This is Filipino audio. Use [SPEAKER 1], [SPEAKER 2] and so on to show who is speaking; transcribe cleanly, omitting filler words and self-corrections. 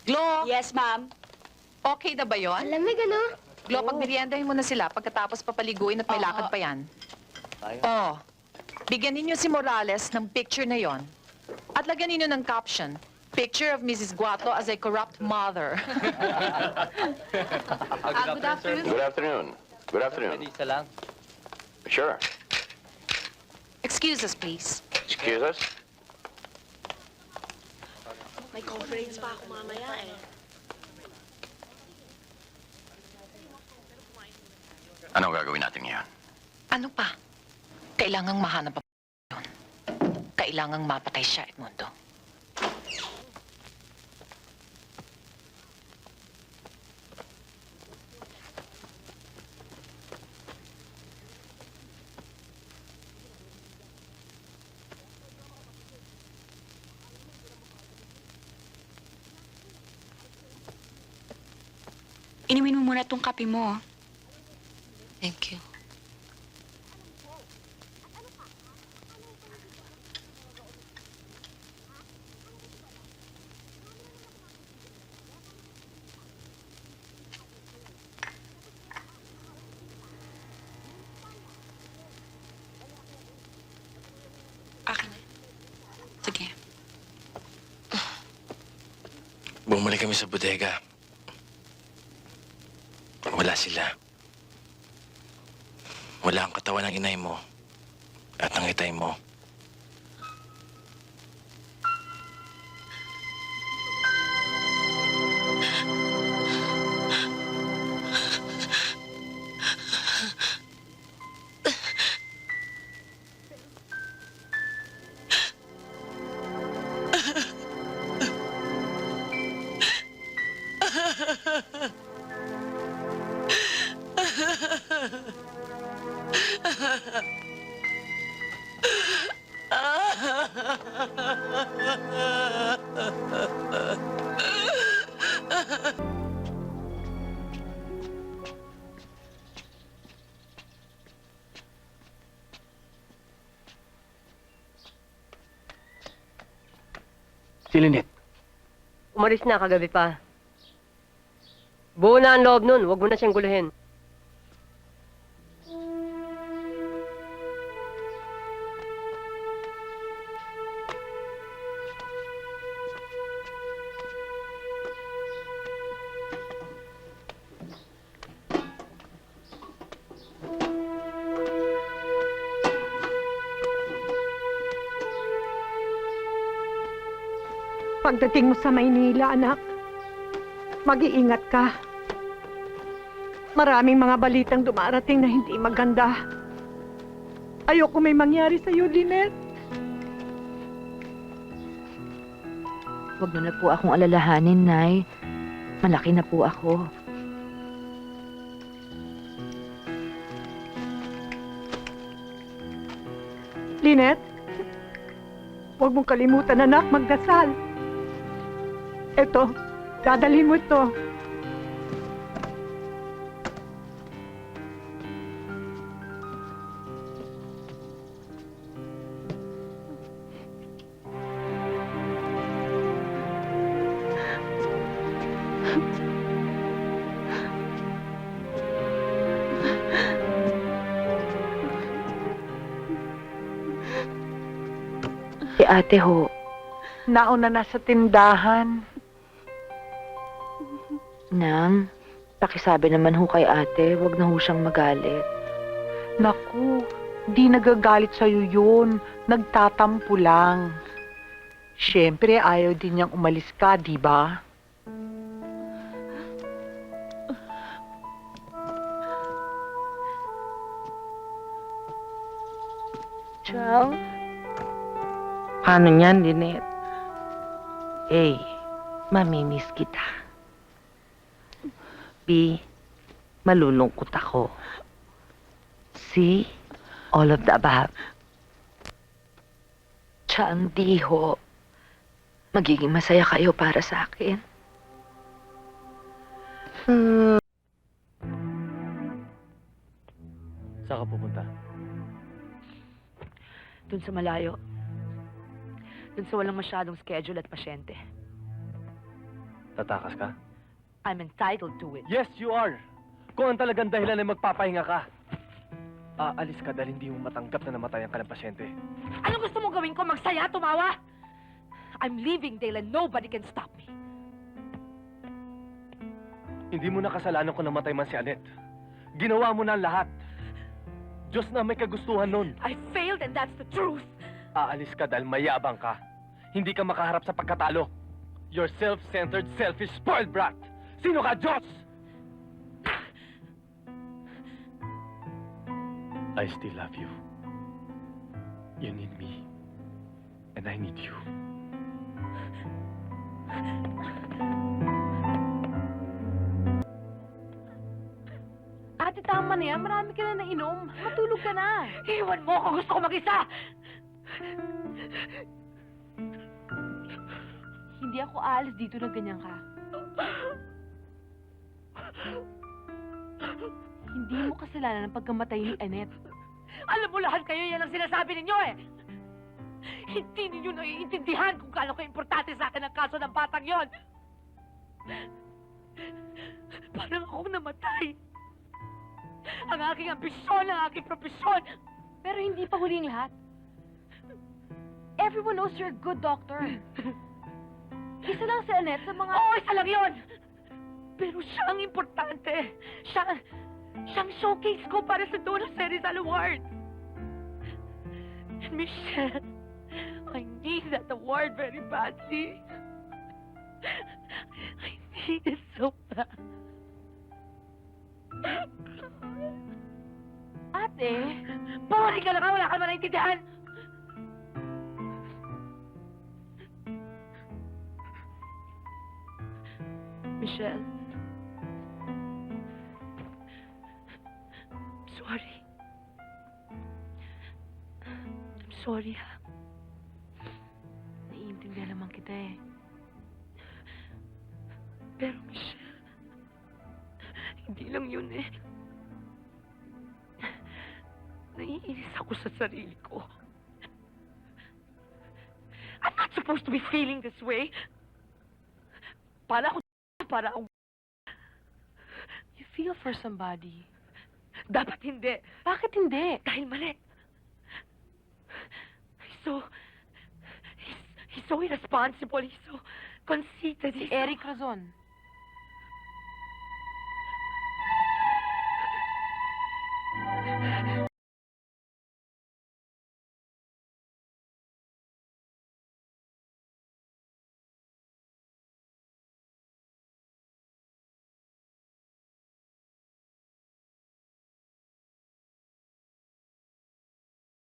[SPEAKER 1] Glo,
[SPEAKER 2] Yes, ma'am.
[SPEAKER 1] okay na ba yon?
[SPEAKER 3] Alamig, ano?
[SPEAKER 1] Glo, pagmeriendahin mo na sila pagkatapos papaliguin at may
[SPEAKER 2] Oo.
[SPEAKER 1] lakad pa yan. Oh, bigyan ninyo si Morales ng picture na yon. At lagyan ninyo ng caption, Picture of Mrs. Guato as a corrupt mother.
[SPEAKER 2] Good afternoon.
[SPEAKER 4] Good afternoon. Good afternoon.
[SPEAKER 5] Isa lang.
[SPEAKER 4] Sure.
[SPEAKER 1] Excuse us, please.
[SPEAKER 4] Excuse us?
[SPEAKER 3] May conference pa ako mamaya eh.
[SPEAKER 4] Anong gagawin natin ngayon?
[SPEAKER 1] Ano pa? Kailangang mahanap ang yun. Kailangang mapatay siya, Edmundo.
[SPEAKER 2] Inumin mo muna tong kape mo.
[SPEAKER 1] Thank you.
[SPEAKER 2] Akin na. Sige.
[SPEAKER 6] Bumalik kami sa bodega. Wala sila. Wala ang katawan ng inay mo at ng itay mo.
[SPEAKER 7] Si Lynette.
[SPEAKER 8] Umalis na kagabi pa. Buo na ang loob nun. Huwag mo na siyang guluhin.
[SPEAKER 9] Pagdating mo sa Maynila, anak, mag-iingat ka. Maraming mga balitang dumarating na hindi maganda. Ayoko may mangyari sa'yo, Lynette.
[SPEAKER 10] Huwag mo na po akong alalahanin, Nay. Malaki na po ako.
[SPEAKER 9] Lynette, huwag mong kalimutan, anak, magdasal. Eto, dadalhin mo ito.
[SPEAKER 10] Si ate ho,
[SPEAKER 9] Nauna na sa tindahan.
[SPEAKER 10] Nang, pakisabi naman ho kay ate, huwag na ho siyang magalit.
[SPEAKER 9] Naku, di nagagalit sa'yo yun. Nagtatampo lang. Siyempre, ayaw din niyang umalis ka, di ba?
[SPEAKER 10] Chang?
[SPEAKER 11] Paano niyan, Lynette? Mamimiss kita. B, malulungkot ako. C, all of the above.
[SPEAKER 10] Chang, di ho. Magiging masaya kayo para sa akin.
[SPEAKER 5] Saan ka pupunta?
[SPEAKER 10] Dun sa malayo. Dun sa walang masyadong schedule at pasyente.
[SPEAKER 5] Tatakas ka?
[SPEAKER 11] I'm entitled to it.
[SPEAKER 5] Yes, you are! Kung ang talagang dahilan ay magpapahinga ka, aalis ka dahil hindi mo matanggap na namatayan ka ng pasyente.
[SPEAKER 11] Anong gusto mong gawin ko? Magsaya, tumawa? I'm leaving, Dale, and nobody can stop me.
[SPEAKER 5] Hindi mo na kasalanan kung namatay man si Annette. Ginawa mo na ang lahat. Diyos na may kagustuhan nun.
[SPEAKER 11] I failed, and that's the truth.
[SPEAKER 5] Aalis ka dahil mayabang ka. Hindi ka makaharap sa pagkatalo. You're self-centered, selfish, spoiled brat. Sino ka, Diyos? I still love you. You need me. And I need you.
[SPEAKER 10] Ate, tama na yan. Marami ka na nainom. Matulog ka na.
[SPEAKER 11] Iwan mo ako. Gusto ko mag-isa.
[SPEAKER 10] Hindi ako aalis dito na ganyan ka. Hindi mo kasalanan ang pagkamatay ni Annette.
[SPEAKER 11] Alam mo, lahat kayo yan ang sinasabi ninyo eh. Hindi ninyo naiintindihan kung gaano ka-importante sa akin ang kaso ng batang yon. Parang ako namatay. Ang aking ambisyon, ang aking propesyon.
[SPEAKER 10] Pero hindi pa huling lahat. Everyone knows you're a good doctor. Isa lang si Annette sa mga...
[SPEAKER 11] Oo, isa lang yun. Pero siya ang importante. Siyang showcase ko para sa Dona Serizal Award. And Michelle, I need that award very badly. I need it so bad.
[SPEAKER 10] Ate,
[SPEAKER 11] Bumalik ka na nga, wala ka naman naintindihan. Michelle. I'm sorry, ha?
[SPEAKER 10] naiintindihan naman kita eh.
[SPEAKER 11] Pero Michelle, hindi lang yun eh. Naiinis ako sa sarili ko. I'm not supposed to be feeling this way. Para ako.
[SPEAKER 10] You feel for somebody.
[SPEAKER 11] Dapat hindi.
[SPEAKER 10] Bakit hindi?
[SPEAKER 11] Dahil mali. He's so irresponsible. He's so conceited.
[SPEAKER 10] Si Eric Razon.